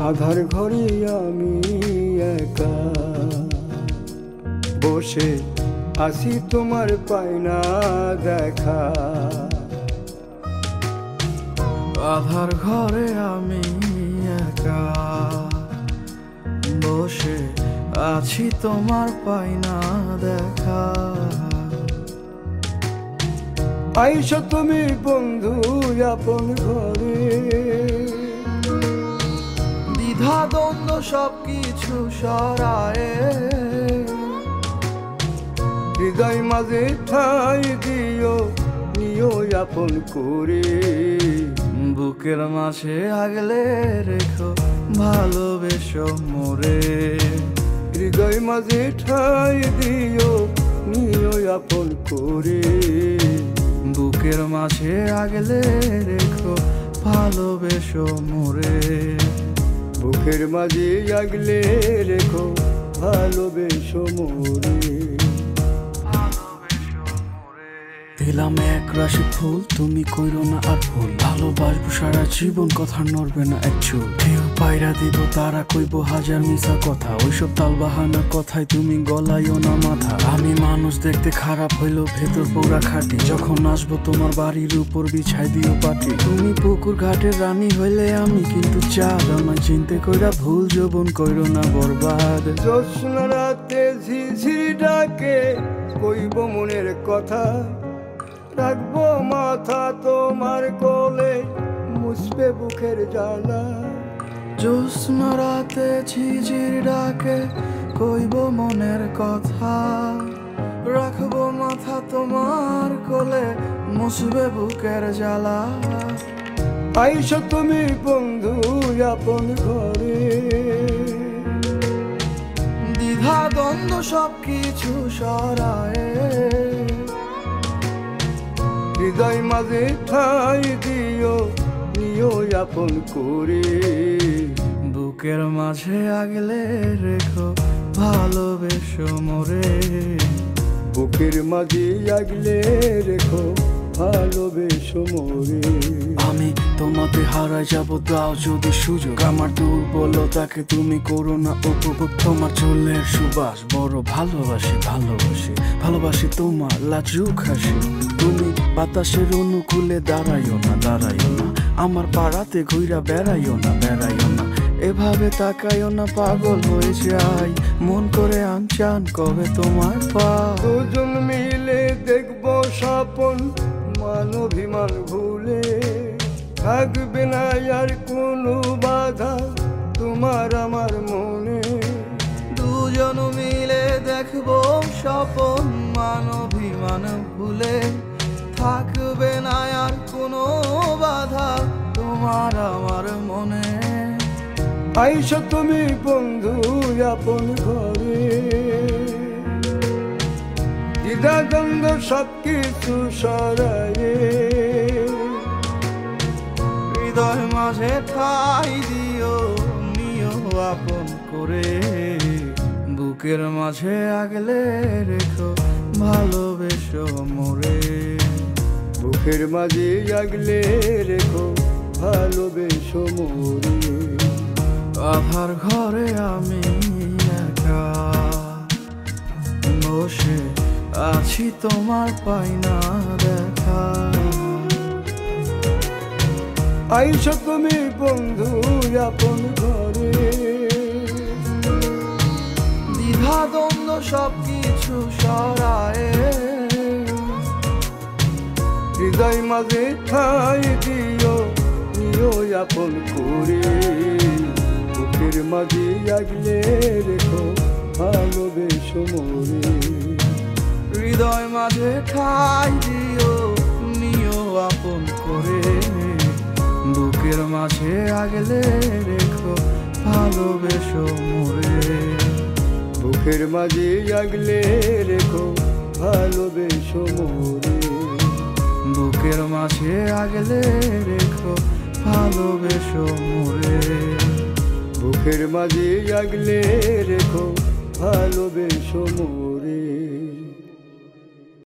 আধার ঘরে আমি একা বসে আছি, তোমার পাই না দেখা। আধার ঘরে আমি একা বসে আছি, তোমার পাই না দেখা। আইসো তুমি বন্ধু আপন ঘরে, দ্বিধা দ্বন্দ্ব সবকিছু সরায়ে হৃদয় মাঝে ঠাই দিও, নিও আপন করে। বুকের মাঝে আগলে রেখো, ভালোবেসো মোরে। হৃদয় মাঝে ঠাই দিও, নিও আপন করে। বুকের মাঝে আগলে রেখো, ভালোবেসো মোরে। বুকের মাঝে আগলে রেখো, ভালোবেসো মোরে। দিলাম এক রাশি ফুল, তুমি কইরো না আর ভুল। ভালোবাসবো সারা জীবন, কথা নড়বে না এক চুল। ঢেউ পায়রা দিব, তারা কইবো হাজার মিশা কথা। ওইসব তালবাহানার কথায় তুমি গলাইও না মাথা। আমি মানুষ দেখতে খারাপ হইলেও ভেতর পোড়া খাটি। যখন আসবো তোমার বাড়ির উপর বিছাই দিও পাটি। তুমি পুকুর ঘাটের রানী হইলে আমি কিন্তু চাঁদ। আমায় চিনতে কইরা ভুল যৌবন কইরো না বরবাদ। জ্যোৎস্না রাতে ঝিঝির ডাকে কইব মনের কথা। রাখবো মাথা তোমার কোলে, মুছবে বুকের জ্বালা। জ্যোৎস্না রাতে ঝিঝির ডাকে কইব মনের কথা। রাখবো মাথা তোমার কোলে, মুছবে বুকের জ্বালা। আইসো তুমি বন্ধু আপন ঘরে, দ্বিধা দ্বন্দ্ব সবকিছু সরায়ে হৃদয় মাঝে ঠাই দিও, নিও আপন করে। বুকের মাঝে আগলে রেখো, ভালোবেসো মোরে। বুকের মাঝে আগলে রেখো, ভালোবেসো মোরে। আমি তোমাকে হারাই যাব, দাও যদি সুযোগ। আমার দুর্বলতাকে তুমি করো না উপভোগ। তোমার চুলের সুবাস বড় ভালোবাসি, ভালোবাসি ভালোবাসি তোমার লাজুক হাসি। তুমি বাতাসের অনুকূলে দাঁড়াইও না, দাঁড়াইও না। আমার পাড়াতে ঘুইরা বেড়াইও না, বেড়াইও না। এভাবে তাকাইও না, পাগল হয়ে যাই। মন করে আনচান কবে তোমার পা। দুজন মিলে দেখবো স্বপন, মান অভিমান ভুলে। থাকবে না আর কোনো বাধা তোমার আমার মনে। দুজন মিলে দেখবো স্বপন, মান অভিমান ভুলে। থাকবে না আর কোনো বাধা তোমার আমার মনে। আইসো তুমি বন্ধু আপন ঘরে, দ্বিধা দ্বন্দ্ব সবকিছু সরায়ে হৃদয় মাঝে ঠাই দিও, নিও আপন করে। বুকের মাঝে আগলে রেখো, ভালোবেসো মোরে। বুকের মাঝে আগলে রেখো, ভালোবেসো মোরে। আধার ঘরে আমি একা বসে আছি, তোমার পাই না দেখা। আইসো তুমি বন্ধু আপন ঘরে, দ্বিধা দ্বন্দ্ব সবকিছু সরায়ে হৃদয় মাঝে ঠাই দিও, নিও আপন করে। বুকের মাঝে আগলে রেখো, ভালোবেসো মোরে। হৃদয় মাঝে ঠাই দিও, নিও আপন করে। বুকের মাঝে আগলে রেখো, ভালোবেসো মোরে। বুকের মাঝে আগলে রেখো, ভালোবেসো মোরে। বুকের মাঝে আগলে রেখো, ভালোবেসো মোরে। বুকের মাঝে আগলে রেখো, ভালোবেসো মোরে।